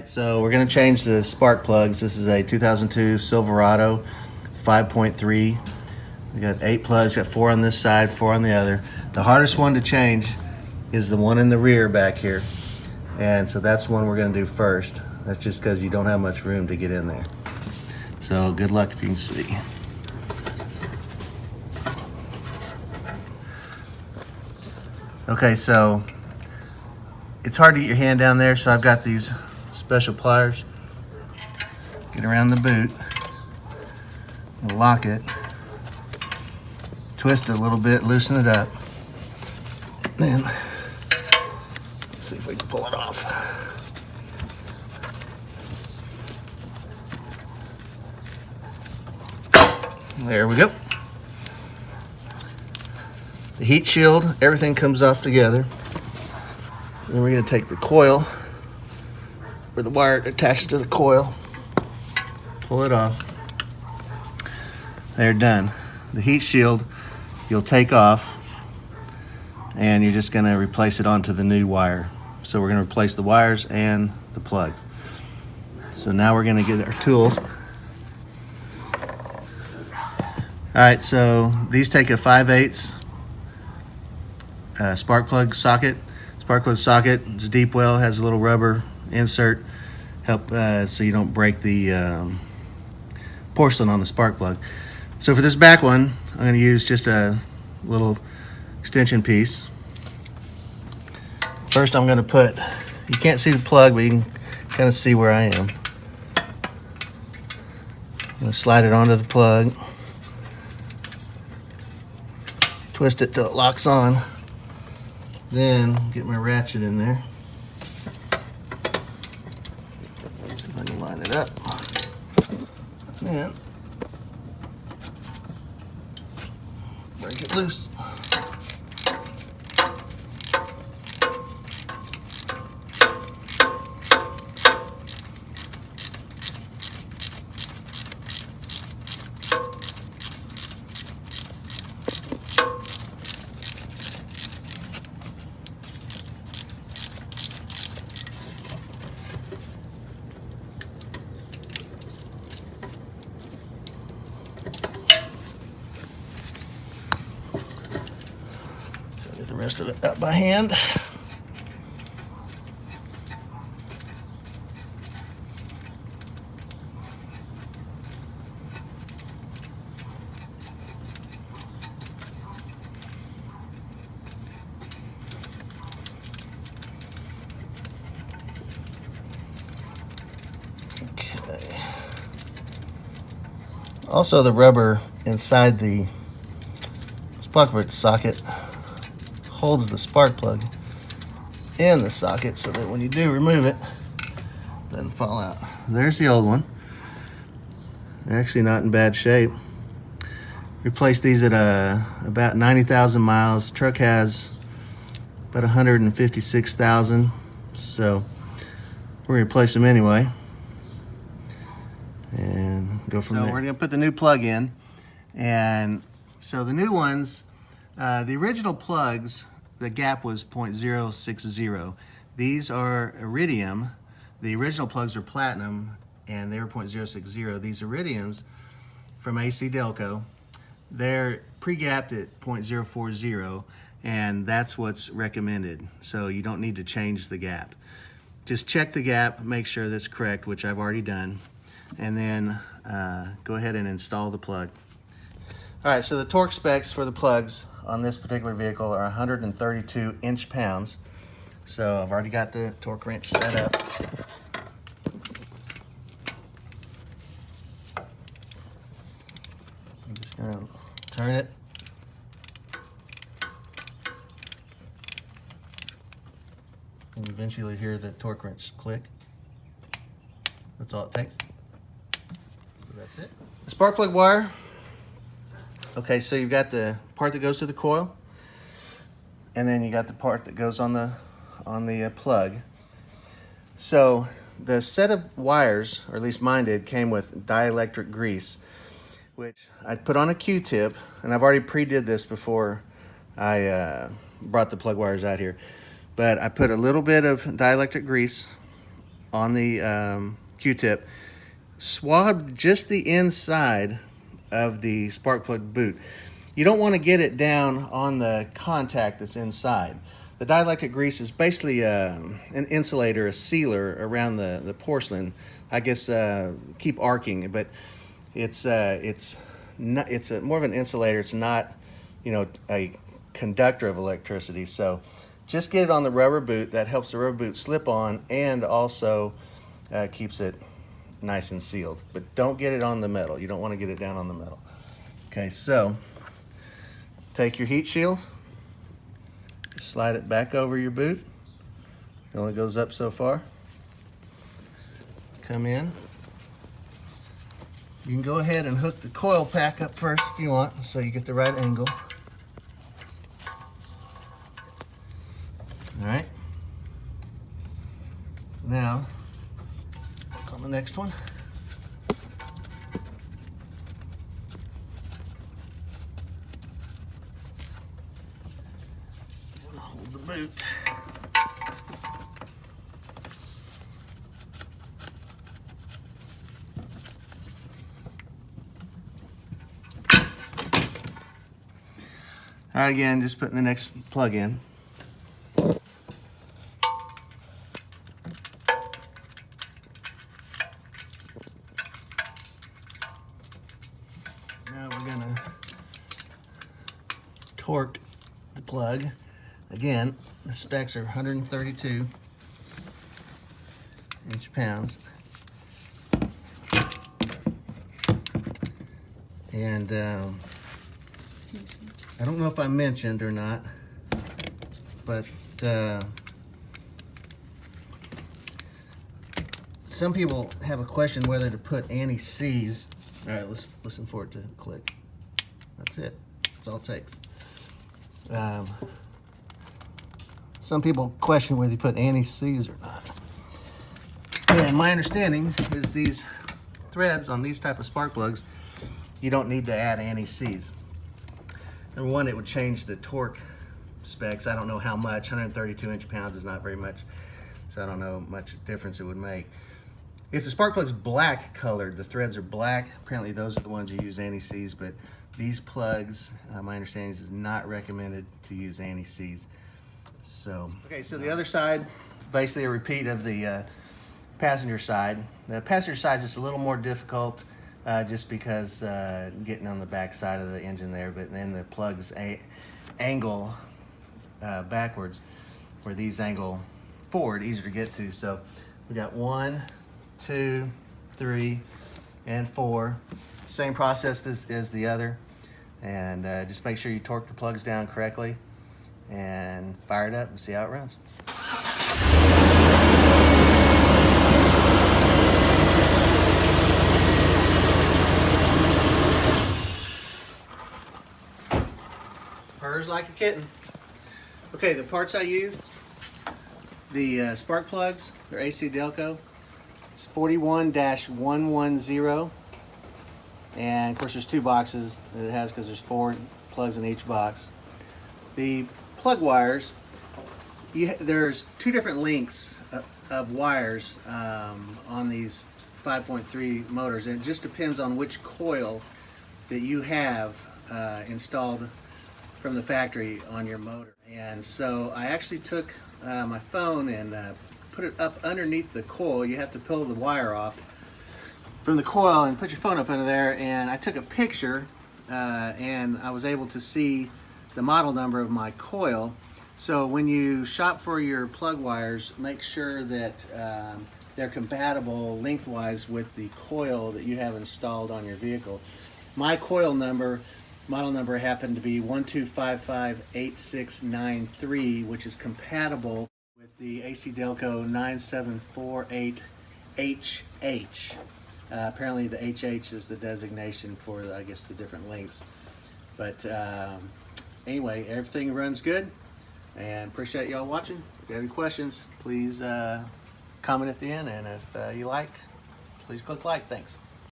So we're going to change the spark plugs. This is a 2002 Silverado 5.3. We got 8 plugs, got 4 on this side, 4 on the other. The hardest one to change is the one in the rear back here. And so that's the one we're going to do first. That's just because you don't have much room to get in there. So good luck if you can see. Okay, so it's hard to get your hand down there, so I've got these special pliers. Get around the boot and lock it. Twist it a little bit, loosen it up. Then see if we can pull it off. There we go. The heat shield, everything comes off together. Then we're going to take the coil, where the wire attaches to the coil, pull it off. They're done. The heat shield you'll take off, and you're just going to replace it onto the new wire. So we're going to replace the wires and the plugs. So now we're going to get our tools. All right, so these take a 5/8 spark plug socket. Spark plug socket, it's a deep well, has a little rubber insert, help so you don't break the porcelain on the spark plug. So for this back one, I'm going to use just a little extension piece. First I'm going to put, you can't see the plug, but you can kind of see where I am. I'm going to slide it onto the plug. Twist it till it locks on. Then get my ratchet in there. See if I can line it up. And then break it loose. Get the rest of it up by hand. Okay. Also, the rubber inside the spark plug socket holds the spark plug in the socket so that when you do remove it, it doesn't fall out. There's the old one. They're actually not in bad shape. Replaced these at about 90,000 miles. Truck has about 156,000, so we're gonna replace them anyway and go from there. So we're gonna put the new plug in, and so the new ones, the original plugs, the gap was 0.060. These are iridium. The original plugs are platinum, and they were 0.060. These iridiums from AC Delco, they're pre-gapped at 0.040, and that's what's recommended. So you don't need to change the gap. Just check the gap, make sure that's correct, which I've already done, and then go ahead and install the plug. All right, so the torque specs for the plugs on this particular vehicle are 132 inch-pounds. So I've already got the torque wrench set up. I'm just gonna turn it. And eventually hear the torque wrench click. That's all it takes. So that's it. The spark plug wire. Okay, so you've got the part that goes to the coil, and then you got the part that goes on the plug. So the set of wires, or at least mine did, came with dielectric grease, which I put on a Q-tip, and I've already pre-did this before I brought the plug wires out here. But I put a little bit of dielectric grease on the Q-tip, swab just the inside of the spark plug boot. You don't want to get it down on the contact that's inside. The dielectric grease is basically an insulator, a sealer around the porcelain. I guess keep arcing, but it's more of an insulator. It's not, you know, a conductor of electricity. So just get it on the rubber boot. That helps the rubber boot slip on and also keeps it nice and sealed. But don't get it on the metal. You don't want to get it down on the metal. Okay, so take your heat shield, slide it back over your boot. It only goes up so far. Come in. You can go ahead and hook the coil pack up first if you want, so you get the right angle. All right. So now, look on the next one. Hold the boot. All right, again, just putting the next plug in. Now we're gonna torque the plug. Again, the specs are 132 inch-pounds. And I don't know if I mentioned or not, but some people have a question whether to put anti-seize. All right, let's listen for it to click. That's it. That's all it takes. Some people question whether you put anti-seize or not. And my understanding is these threads on these type of spark plugs, you don't need to add anti-seize. Number one, it would change the torque specs. I don't know how much. 132 inch-pounds is not very much, so I don't know much difference it would make. If the spark plug's black colored, the threads are black, apparently those are the ones you use anti-seize, but these plugs, my understanding is not recommended to use anti-seize. So, okay, so the other side, basically a repeat of the passenger side. The passenger side is just a little more difficult just because getting on the back side of the engine there, but then the plugs angle backwards, where these angle forward, easier to get to. So we got 1, 2, 3, and 4. Same process as the other. And just make sure you torque the plugs down correctly and fire it up and see how it runs. Purrs like a kitten. Okay, the parts I used, the spark plugs, they're AC Delco. It's 41-110. And of course there's 2 boxes that it has because there's 4 plugs in each box. The plug wires, there's 2 different lengths of wires on these 5.3 motors, and it just depends on which coil that you have installed from the factory on your motor. And so I actually took my phone and put it up underneath the coil. You have to pull the wire off from the coil and put your phone up under there, and I took a picture and I was able to see the model number of my coil. So when you shop for your plug wires, make sure that they're compatible lengthwise with the coil that you have installed on your vehicle. My coil number, model number, happened to be 12558693, which is compatible with the AC Delco 9748HH. Apparently the HH is the designation for, I guess, the different lengths. But anyway, everything runs good, and appreciate y'all watching. If you have any questions, please comment at the end, and if you like, please click like. Thanks.